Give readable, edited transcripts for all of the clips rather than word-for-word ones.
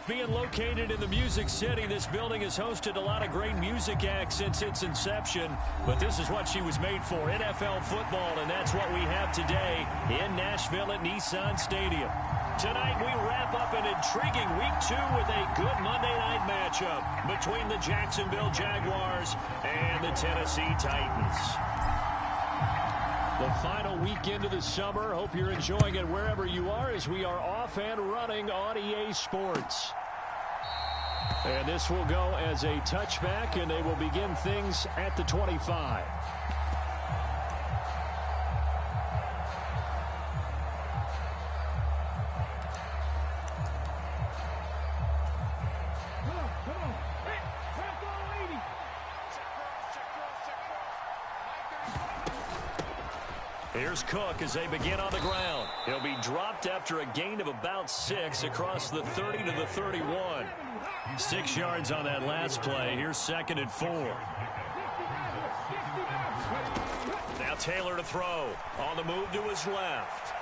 Being located in the Music City, this building has hosted a lot of great music acts since its inception. But this is what she was made for, NFL football, and that's what we have today in Nashville at Nissan Stadium. Tonight we wrap up an intriguing Week 2 with a good Monday night matchup between the Jacksonville Jaguars and the Tennessee Titans. The final weekend of the summer. Hope you're enjoying it wherever you are as we are off and running on EA Sports. And this will go as a touchback, and they will begin things at the 25. Here's Cook as they begin on the ground. He'll be dropped after a gain of about 6 across the 30 to the 31. 6 yards on that last play. Here's 2nd and 4. Now Taylor to throw. On the move to his left.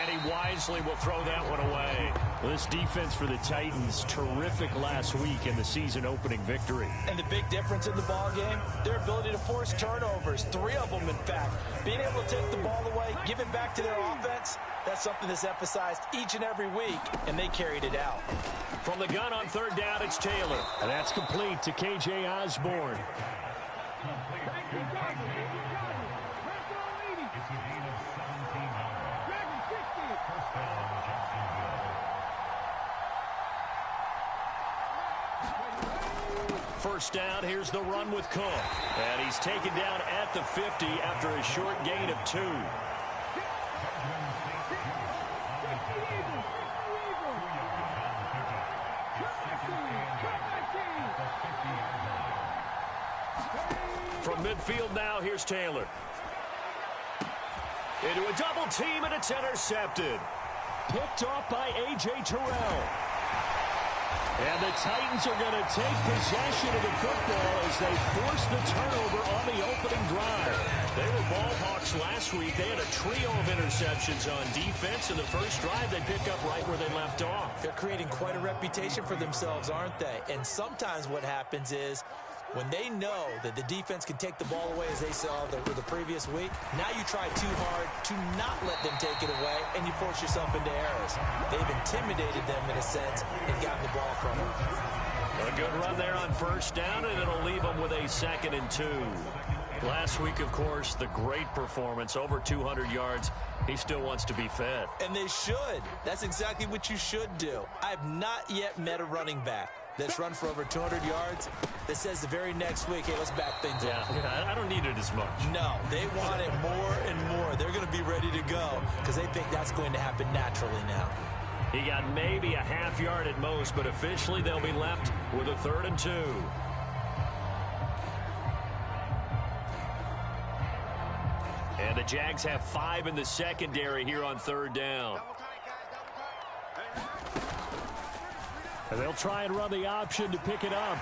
And he wisely will throw that one away. Well, this defense for the Titans, terrific last week in the season opening victory. And the big difference in the ball game, their ability to force turnovers, 3 of them in fact. Being able to take the ball away, give it back to their offense, that's something that's emphasized each and every week, and they carried it out. From the gun on 3rd down, it's Taylor. And that's complete to K.J. Osborne. First down, here's the run with Cook. And he's taken down at the 50 after a short gain of 2. From midfield now, here's Taylor. Into a double team, and it's intercepted. Picked off by A.J. Terrell. And the Titans are going to take possession of the football as they force the turnover on the opening drive. They were ball hawks last week. They had a trio of interceptions on defense. In the first drive, they pick up right where they left off. They're creating quite a reputation for themselves, aren't they? And sometimes what happens is when they know that the defense can take the ball away, as they saw the previous week, now you try too hard to not let them take it away, and you force yourself into errors. They've intimidated them in a sense and gotten the ball from them. A good run there on 1st down, and it'll leave them with a 2nd and 2. Last week, of course, the great performance, over 200 yards. He still wants to be fed. And they should. That's exactly what you should do. I've not yet met a running back that's run for over 200 yards that says the very next week, hey, let's back things up. Yeah, I don't need it as much. No, they want it more and more. They're going to be ready to go because they think that's going to happen naturally now. He got maybe a half yard at most, but officially they'll be left with a 3rd and 2. And the Jags have 5 in the secondary here on 3rd down. And they'll try and run the option to pick it up.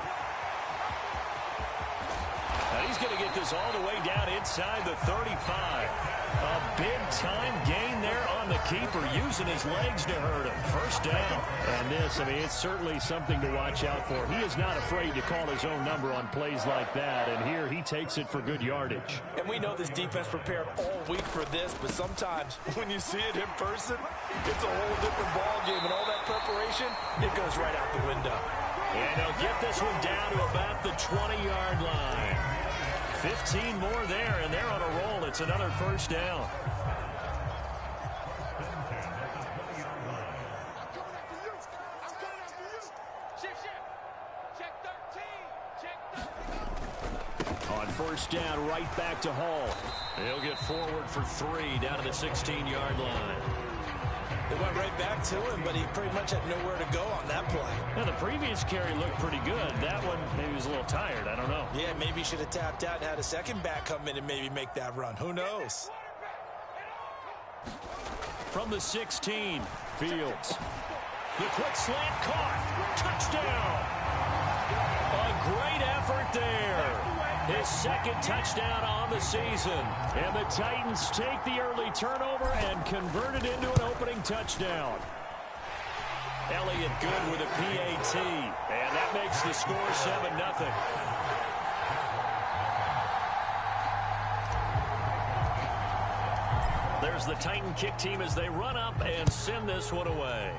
And he's going to get this all the way down inside the 35. A big-time gain there on the keeper, using his legs to hurt him. 1st down. And this, I mean, it's certainly something to watch out for. He is not afraid to call his own number on plays like that, and here he takes it for good yardage. And we know this defense prepared all week for this, but sometimes when you see it in person, it's a whole different ball game, and all that preparation, it goes right out the window. And they'll get this one down to about the 20-yard line. 15 more there, and they're on a roll. It's another 1st down. On 1st down, right back to Hall. He'll get forward for 3 down to the 16-yard line. They went right back to him, but he pretty much had nowhere to go on that play. Now, the previous carry looked pretty good. That one, maybe he was a little tired. I don't know. Yeah, maybe he should have tapped out and had a second back come in and maybe make that run. Who knows? From the 16, Fields. The quick slant caught. Touchdown. A great effort there. His 2nd touchdown on the season. And the Titans take the early turnover and convert it into an opening touchdown. Elliott good with a PAT. And that makes the score 7-0. There's the Titan kick team as they run up and send this one away.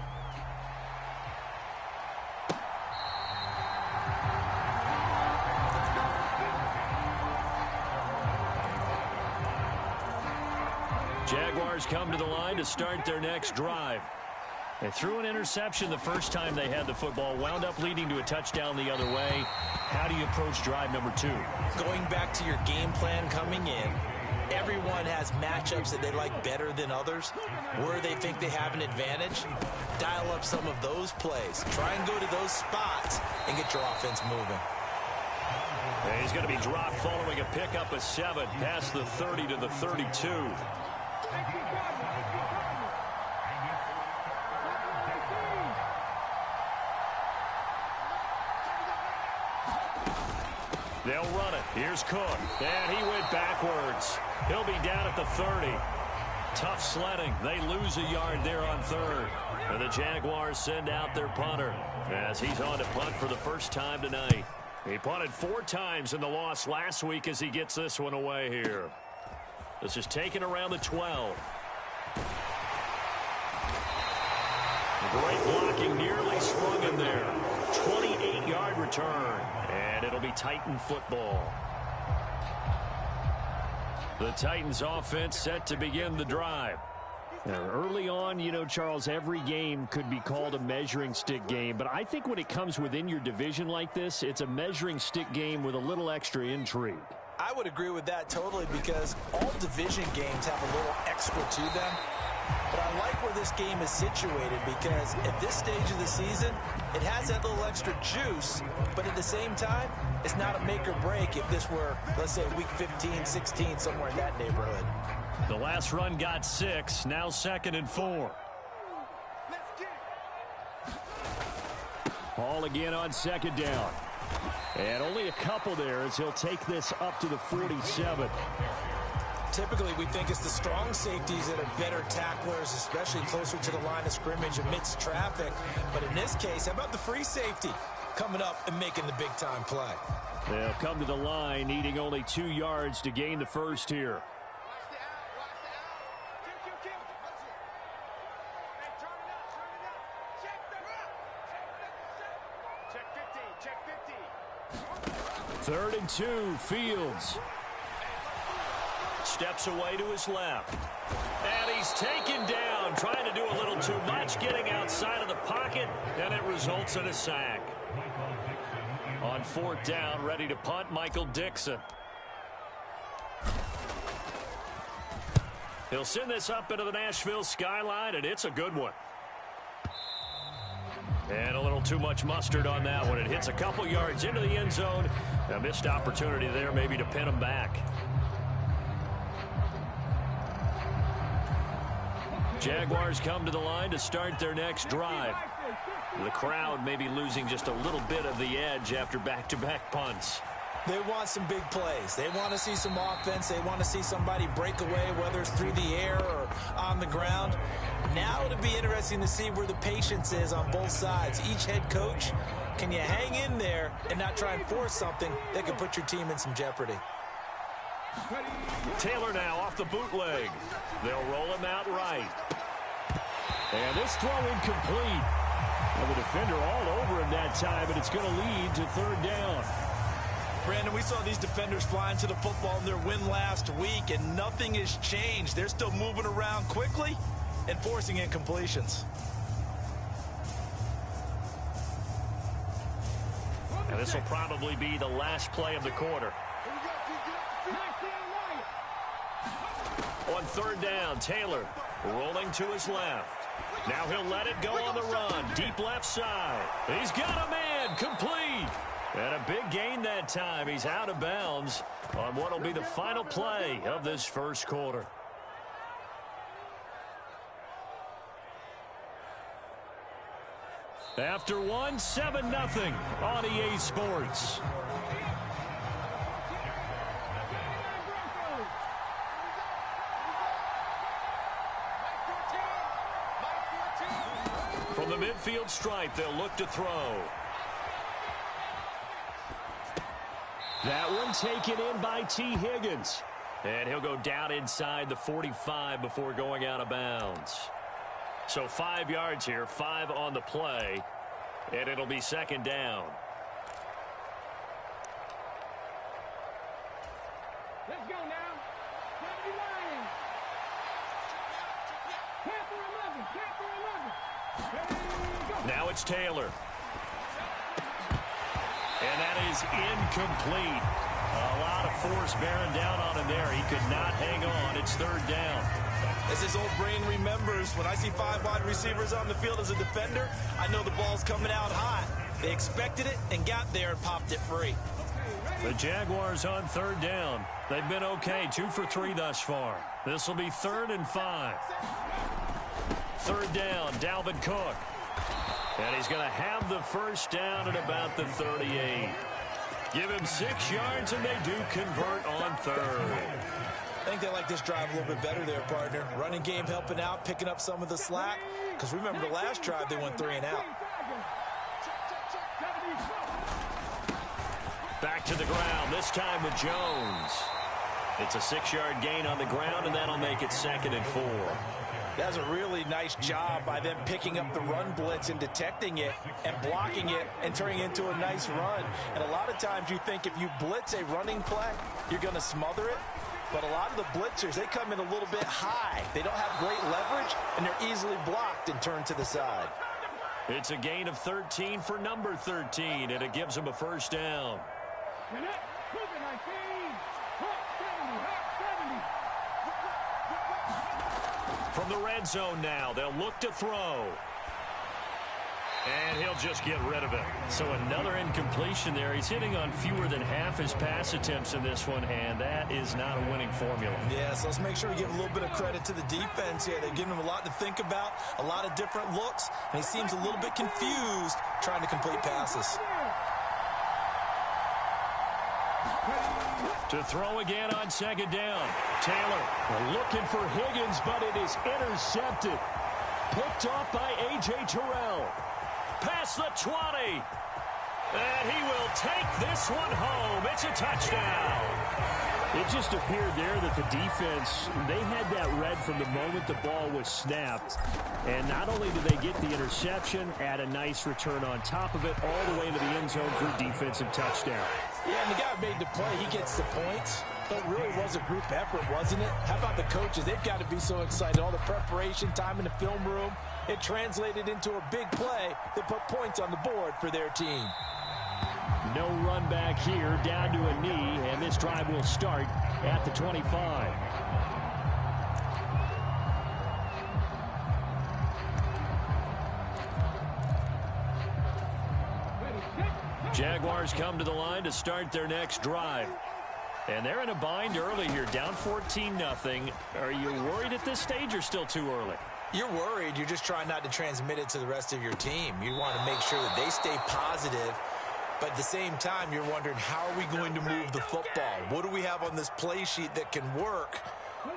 Jaguars come to the line to start their next drive. They threw an interception the first time they had the football, wound up leading to a touchdown the other way. How do you approach drive number 2? Going back to your game plan coming in, everyone has matchups that they like better than others. Where they think they have an advantage, dial up some of those plays. Try and go to those spots and get your offense moving. And he's going to be dropped following a pickup of 7 past the 30 to the 32. They'll run it. Here's Cook. And he went backwards. He'll be down at the 30. Tough sledding. They lose a yard there on 3rd. And the Jaguars send out their punter as he's on to punt for the first time tonight. He punted 4 times in the loss last week as he gets this one away here. This is taken around the 12. Great blocking, nearly sprung him there. 28-yard return, and it'll be Titan football. The Titans offense set to begin the drive. Now, early on, you know, Charles, every game could be called a measuring stick game, but I think when it comes within your division like this, it's a measuring stick game with a little extra intrigue. I would agree with that totally because all division games have a little extra to them. But I like where this game is situated because at this stage of the season, it has that little extra juice, but at the same time, it's not a make or break if this were, let's say, week 15, 16, somewhere in that neighborhood. The last run got 6, now 2nd and 4. Ball again on 2nd down. And only a couple there as he'll take this up to the 47. Typically, we think it's the strong safeties that are better tacklers, especially closer to the line of scrimmage amidst traffic. But in this case, how about the free safety coming up and making the big-time play? They'll come to the line, needing only 2 yards to gain the first here. Third and 2, Fields. Steps away to his left. And he's taken down, trying to do a little too much, getting outside of the pocket, and it results in a sack. On 4th down, ready to punt, Michael Dixon. He'll send this up into the Nashville skyline, and it's a good one. And a little too much mustard on that one. It hits a couple yards into the end zone. A missed opportunity there maybe to pin him back. Jaguars come to the line to start their next drive. The crowd may be losing just a little bit of the edge after back-to-back punts. They want some big plays. They want to see some offense. They want to see somebody break away, whether it's through the air or on the ground. Now it'll be interesting to see where the patience is on both sides. Each head coach, can you hang in there and not try and force something that could put your team in some jeopardy? Taylor now off the bootleg. They'll roll him out right. And this throw incomplete. And the defender all over him that time, and it's going to lead to 3rd down. Brandon, we saw these defenders flying to the football in their win last week, and nothing has changed. They're still moving around quickly and forcing incompletions. And this will probably be the last play of the quarter. On 3rd down, Taylor rolling to his left. Now he'll let it go on the run. Deep left side. He's got a man. Complete. And a big gain that time. He's out of bounds on what will be the final play of this first quarter. After one, 7-0 on EA Sports. From the midfield stripe, they'll look to throw. That one taken in by T. Higgins. And he'll go down inside the 45 before going out of bounds. So 5 yards here, 5 on the play, and it'll be second down. Let's go now. 79. Camp for 11. Now it's Taylor. And that is incomplete. A lot of force bearing down on him there. He could not hang on. It's third down. As his old brain remembers, when I see 5 wide receivers on the field as a defender, I know the ball's coming out hot. They expected it and got there and popped it free. The Jaguars on third down. They've been okay, 2 for 3 thus far. This will be 3rd and 5. Third down, Dalvin Cook. And he's going to have the first down at about the 38. Give him 6 yards, and they do convert on third. I think they like this drive a little bit better there, partner. Running game helping out, picking up some of the slack. Because remember the last drive, they went 3 and out. Back to the ground, this time with Jones. It's a 6-yard gain on the ground, and that'll make it 2nd and 4. That's a really nice job by them picking up the run blitz and detecting it and blocking it and turning it into a nice run. And a lot of times you think if you blitz a running play, you're going to smother it. But a lot of the blitzers, they come in a little bit high. They don't have great leverage, and they're easily blocked and turned to the side. It's a gain of 13 for number 13, and it gives them a first down. From the red zone now, they'll look to throw. And he'll just get rid of it. So another incompletion there. He's hitting on fewer than half his pass attempts in this one, and that is not a winning formula. Yeah, so let's make sure we give a little bit of credit to the defense here. They're giving him a lot to think about, a lot of different looks, and he seems a little bit confused trying to complete passes. To throw again on second down. Taylor looking for Higgins, but it is intercepted. Picked off by A.J. Terrell. Past the 20. And he will take this one home. It's a touchdown. It just appeared there that the defense, they had that read from the moment the ball was snapped. And not only did they get the interception, add a nice return on top of it, all the way to the end zone for a defensive touchdown. Yeah, and the guy who made the play, he gets the points. But it really was a group effort, wasn't it? How about the coaches? They've got to be so excited. All the preparation, time in the film room, it translated into a big play that put points on the board for their team. No run back here, down to a knee, and this drive will start at the 25. Jaguars come to the line to start their next drive. And they're in a bind early here, down 14-0. Are you worried at this stage or still too early? You're worried. You're just trying not to transmit it to the rest of your team. You want to make sure that they stay positive. But at the same time, you're wondering, how are we going to move the football? What do we have on this play sheet that can work?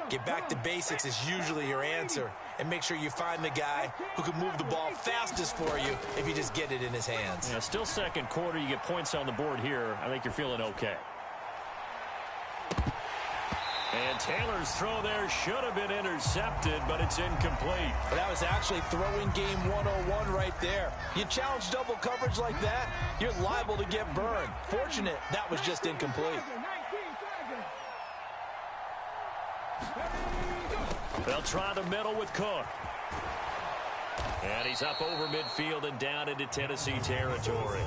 Get back to basics is usually your answer. And make sure you find the guy who can move the ball fastest for you if you just get it in his hands. Yeah, still second quarter. You get points on the board here. I think you're feeling okay. And Taylor's throw there should have been intercepted, but it's incomplete. That was actually throwing game 101 right there. You challenge double coverage like that, you're liable to get burned. Fortunate, that was just incomplete. They'll try the middle with Cook. And he's up over midfield and down into Tennessee territory.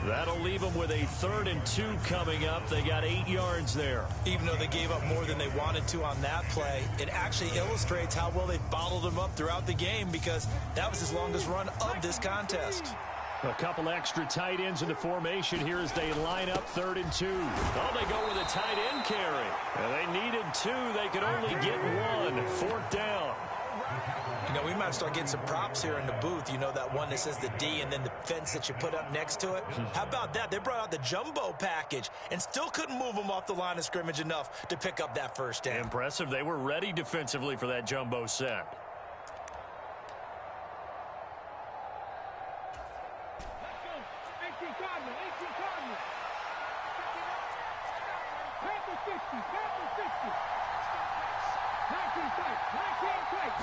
That'll leave them with a 3rd and 2 coming up. They got 8 yards there. Even though they gave up more than they wanted to on that play, it actually illustrates how well they bottled them up throughout the game, because that was his longest run of this contest. A couple extra tight ends in the formation here as they line up 3rd and 2. Oh, they go with a tight end carry. And they needed 2. They could only get 1. 4th down. You know, we might start getting some props here in the booth. You know, that one that says the D and then the fence that you put up next to it? How about that? They brought out the jumbo package and still couldn't move them off the line of scrimmage enough to pick up that first down. Impressive. They were ready defensively for that jumbo set. 60, snap to 60. 19 tight, 19 tight.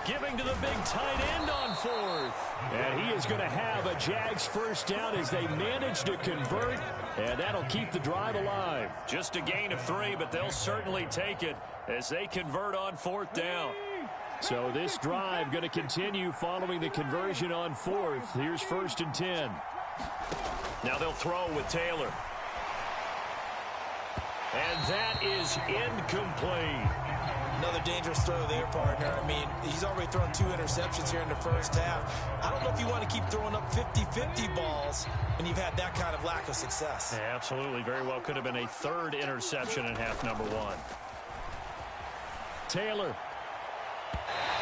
Giving to the big tight end on fourth. And he is going to have a Jags first down as they manage to convert, and that'll keep the drive alive. Just a gain of 3, but they'll certainly take it as they convert on fourth down. So this drive going to continue following the conversion on fourth. Here's 1st and 10. Now they'll throw with Taylor. And that is incomplete. Another dangerous throw there, partner. I mean, he's already thrown 2 interceptions here in the first half. I don't know if you want to keep throwing up 50-50 balls when you've had that kind of lack of success. Yeah, absolutely. Very well could have been a 3rd interception in half number 1. Taylor.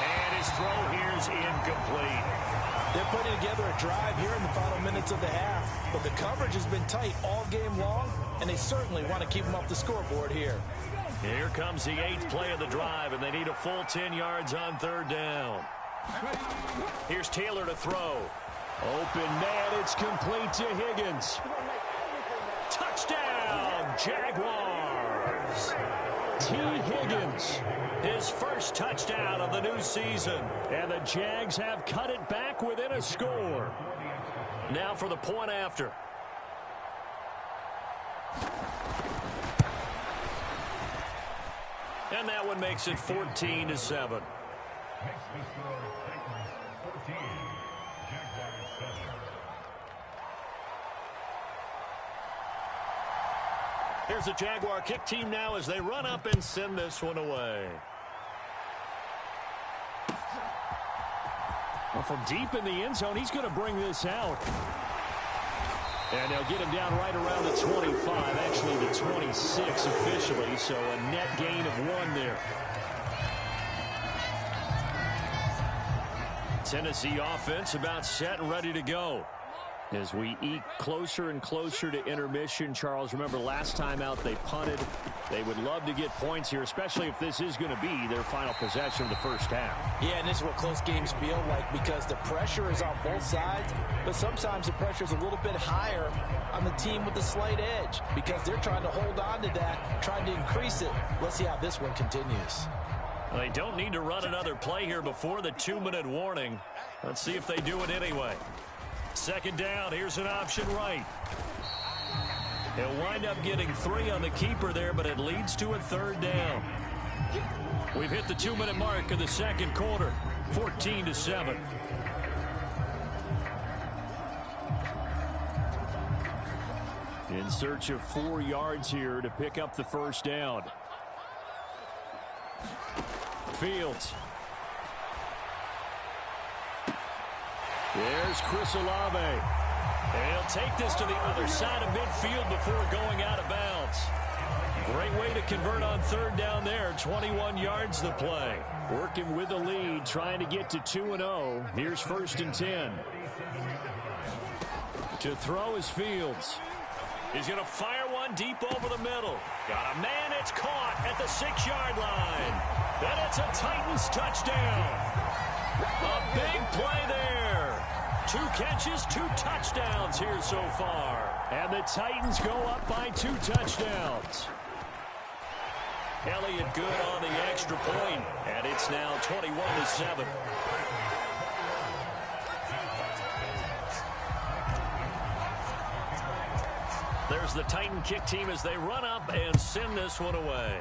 And his throw here is incomplete. They're putting together a drive here in the final minutes of the half, but the coverage has been tight all game long, and they certainly want to keep them off the scoreboard here. Here comes the 8th play of the drive, and they need a full 10 yards on 3rd down. Here's Taylor to throw. Open man, it's complete to Higgins. Touchdown, Jaguars! T. Higgins. His first touchdown of the new season. And the Jags have cut it back within a score. Now for the point after. And that one makes it 14-7. Here's the Jaguar kick team now as they run up and send this one away. Well, from deep in the end zone, he's going to bring this out. And they'll get him down right around the 25, actually the 26 officially, so a net gain of 1 there. Tennessee offense about set and ready to go. As we eke closer and closer to intermission, Charles, remember last time out they punted. They would love to get points here, especially if this is going to be their final possession of the first half. Yeah, and this is what close games feel like because the pressure is on both sides, but sometimes the pressure is a little bit higher on the team with the slight edge because they're trying to hold on to that, trying to increase it. Let's see how this one continues. Well, they don't need to run another play here before the 2-minute warning. Let's see if they do it anyway. 2nd down, here's an option right. He'll wind up getting 3 on the keeper there, but it leads to a 3rd down. We've hit the 2-minute mark of the 2nd quarter, 14-7. In search of 4 yards here to pick up the first down. Fields. There's Chris Olave. And he'll take this to the other side of midfield before going out of bounds. Great way to convert on 3rd down there. 21 yards the play. Working with the lead, trying to get to 2-0. Here's 1st and 10. To throw is Fields. He's going to fire one deep over the middle. Got a man, it's caught at the 6-yard line. Then it's a Titans touchdown. A big play there. 2 catches, 2 touchdowns here so far. And the Titans go up by 2 touchdowns. Elliott good on the extra point, and it's now 21-7. There's the Titan kick team as they run up and send this one away.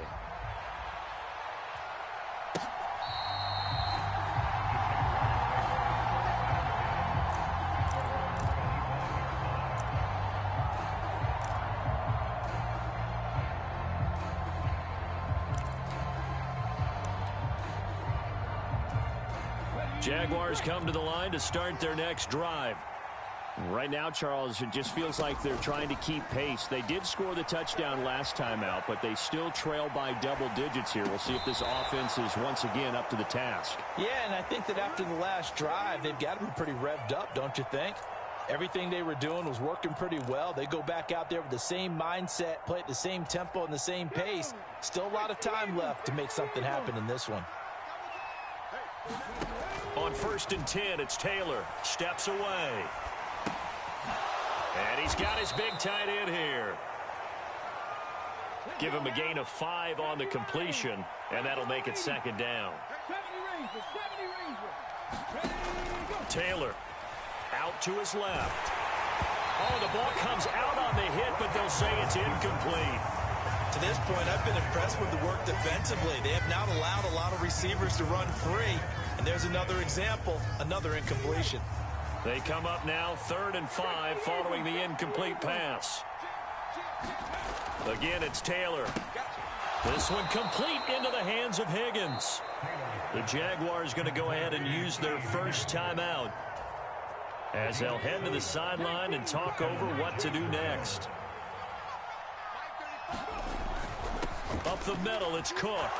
Jaguars come to the line to start their next drive. Right now, Charles, it just feels like they're trying to keep pace. They did score the touchdown last time out, but they still trail by double digits here. We'll see if this offense is once again up to the task. Yeah, and I think that after the last drive, they've got to be pretty revved up, don't you think? Everything they were doing was working pretty well. They go back out there with the same mindset, play at the same tempo and the same pace. Still a lot of time left to make something happen in this one. On 1st and 10, it's Taylor. Steps away. And he's got his big tight end here. Give him a gain of 5 on the completion, and that'll make it second down. Taylor out to his left. Oh, the ball comes out on the hit, but they'll say it's incomplete. To this point, I've been impressed with the work defensively. They have not allowed a lot of receivers to run free. And there's another example, another incompletion. They come up now 3rd and 5 following the incomplete pass. Again, it's Taylor. This one complete into the hands of Higgins. The Jaguars going to go ahead and use their first timeout as they'll head to the sideline and talk over what to do next. Up the middle, it's Cook.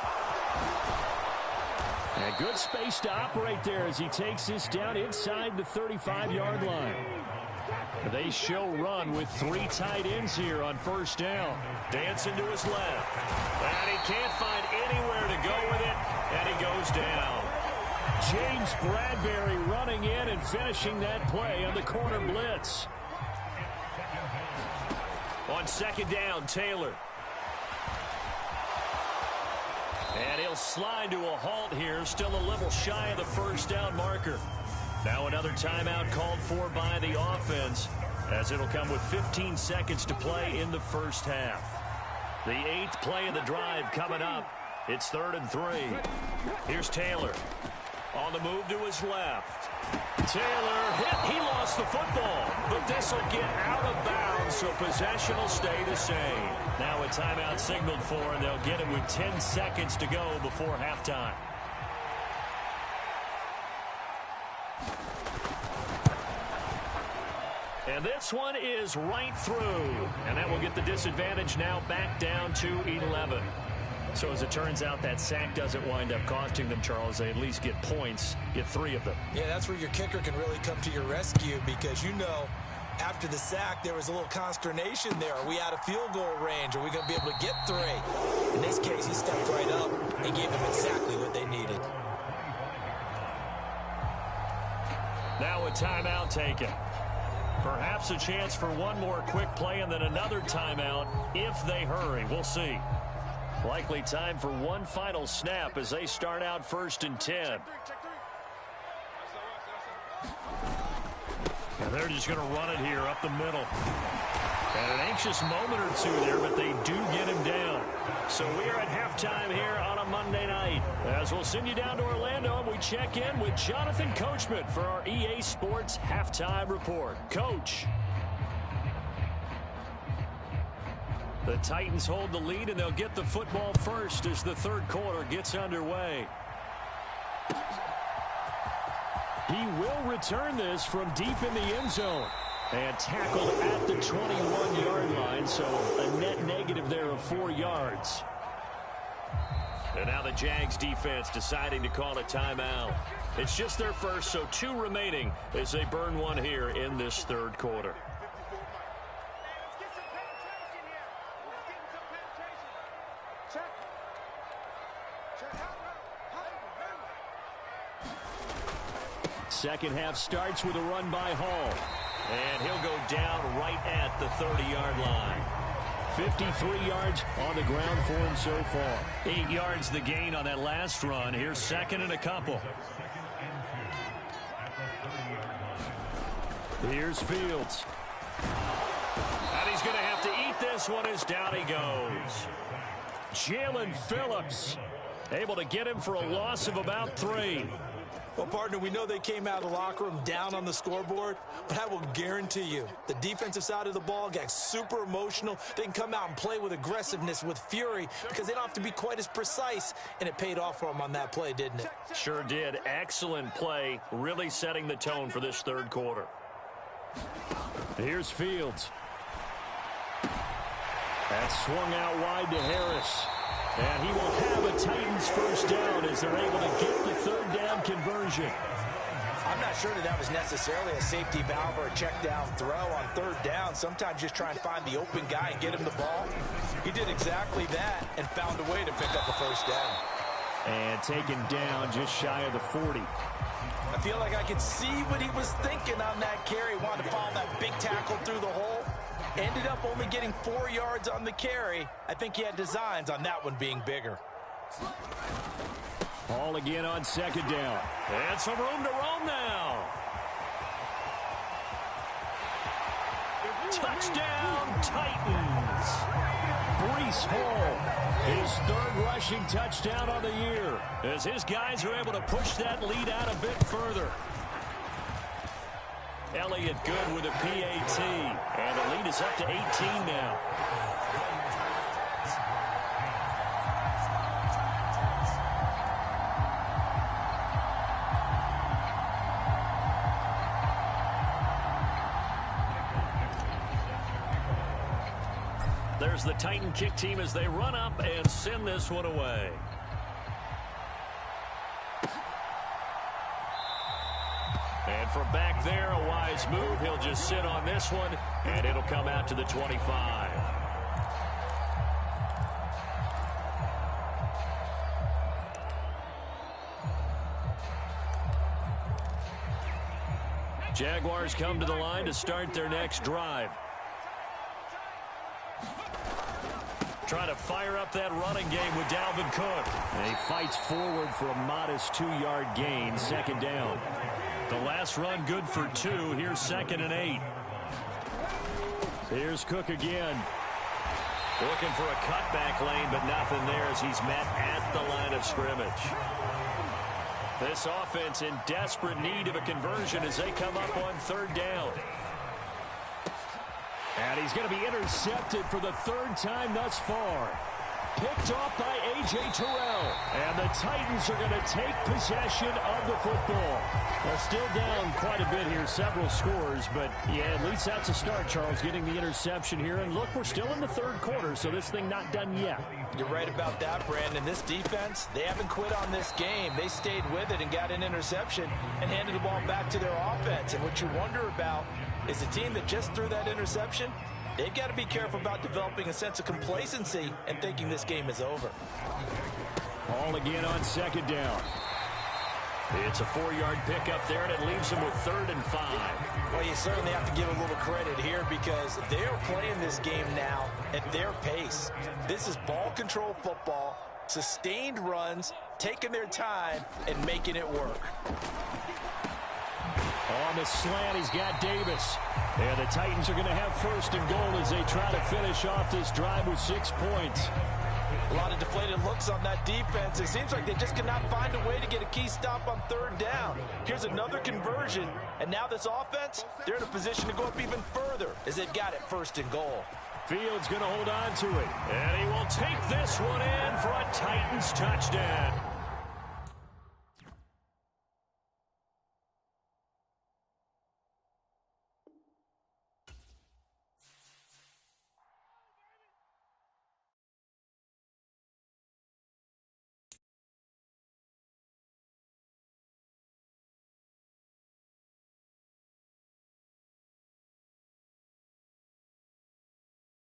And good space to operate there as he takes this down inside the 35-yard line. They show run with 3 tight ends here on first down. Dancing to his left. And he can't find anywhere to go with it, and he goes down. James Bradbury running in and finishing that play on the corner blitz. On second down, Taylor. And he'll slide to a halt here, still a little shy of the first down marker. Now another timeout called for by the offense, as it'll come with 15 seconds to play in the first half. The 8th play of the drive coming up. It's 3rd and 3. Here's Taylor. On the move to his left. Taylor hit. He lost the football, but this will get out of bounds, so possession will stay the same. Now a timeout signaled for, and they'll get it with 10 seconds to go before halftime. And this one is right through, and that will get the disadvantage now back down to 11. So as it turns out, that sack doesn't wind up costing them, Charles. They at least get points, get 3 of them. Yeah, that's where your kicker can really come to your rescue, because you know after the sack there was a little consternation there. Are we out of field goal range? Are we going to be able to get 3? In this case, he stepped right up and gave them exactly what they needed. Now a timeout taken. Perhaps a chance for one more quick play and then another timeout if they hurry. We'll see. Likely time for one final snap as they start out 1st and 10. And they're just going to run it here up the middle. And an anxious moment or two there, but they do get him down. So we are at halftime here on a Monday night. As we'll send you down to Orlando, and we check in with Jonathan Coachman for our EA Sports Halftime Report. Coach. The Titans hold the lead, and they'll get the football first as the 3rd quarter gets underway. He will return this from deep in the end zone. And tackled at the 21-yard line, so a net negative there of 4 yards. And now the Jags defense deciding to call a timeout. It's just their first, so 2 remaining as they burn one here in this 3rd quarter. Second half starts with a run by Hall. And he'll go down right at the 30-yard line. 53 yards on the ground for him so far. 8 yards the gain on that last run. Here's 2nd and a couple. Here's Fields. And he's going to have to eat this one as down he goes. Jalen Phillips able to get him for a loss of about 3. Well, partner, we know they came out of the locker room down on the scoreboard, but I will guarantee you the defensive side of the ball got super emotional. They can come out and play with aggressiveness, with fury, because they don't have to be quite as precise, and it paid off for them on that play, didn't it? Sure did. Excellent play, really setting the tone for this 3rd quarter. Here's Fields. That's swung out wide to Harris. And he will have a Titans first down as they're able to get the 3rd down conversion. I'm not sure that was necessarily a safety valve or a check down throw on 3rd down. Sometimes just try and find the open guy and get him the ball. He did exactly that and found a way to pick up a first down. And taken down just shy of the 40. I feel like I could see what he was thinking on that carry. Wanted to follow that big tackle through the hole. Ended up only getting 4 yards on the carry. I think he had designs on that one being bigger. Ball again on second down. And some room to roam now. Touchdown, Titans. Breece Hall, his third rushing touchdown on the year. As his guys are able to push that lead out a bit further. Elliott good with a PAT. And the lead is up to 18 now. There's the Titan kick team as they run up and send this one away. And from back there, a wise move. He'll just sit on this one, and it'll come out to the 25. Jaguars come to the line to start their next drive. Trying to fire up that running game with Dalvin Cook. And he fights forward for a modest 2-yard gain, second down. The last run good for 2. Here's 2nd and 8. Here's Cook again. Looking for a cutback lane, but nothing there as he's met at the line of scrimmage. This offense in desperate need of a conversion as they come up on 3rd down. And he's going to be intercepted for the 3rd time thus far. Picked off by A.J. Terrell. And the Titans are going to take possession of the football. Well, still down quite a bit here, several scores. But, yeah, at least that's a start, Charles, getting the interception here. And, look, we're still in the 3rd quarter, so this thing not done yet. You're right about that, Brandon. This defense, they haven't quit on this game. They stayed with it and got an interception and handed the ball back to their offense. And what you wonder about is the team that just threw that interception, they've got to be careful about developing a sense of complacency and thinking this game is over. Ball again on 2nd down. It's a 4-yard pickup there, and it leaves them with 3rd and 5. Well, you certainly have to give a little credit here because they're playing this game now at their pace. This is ball control football, sustained runs, taking their time, and making it work. On the slant, he's got Davis. And the Titans are going to have 1st and goal as they try to finish off this drive with 6 points. A lot of deflated looks on that defense. It seems like they just cannot find a way to get a key stop on 3rd down. Here's another conversion, and now this offense, they're in a position to go up even further as they've got it 1st and goal. Fields going to hold on to it. And he will take this one in for a Titans touchdown.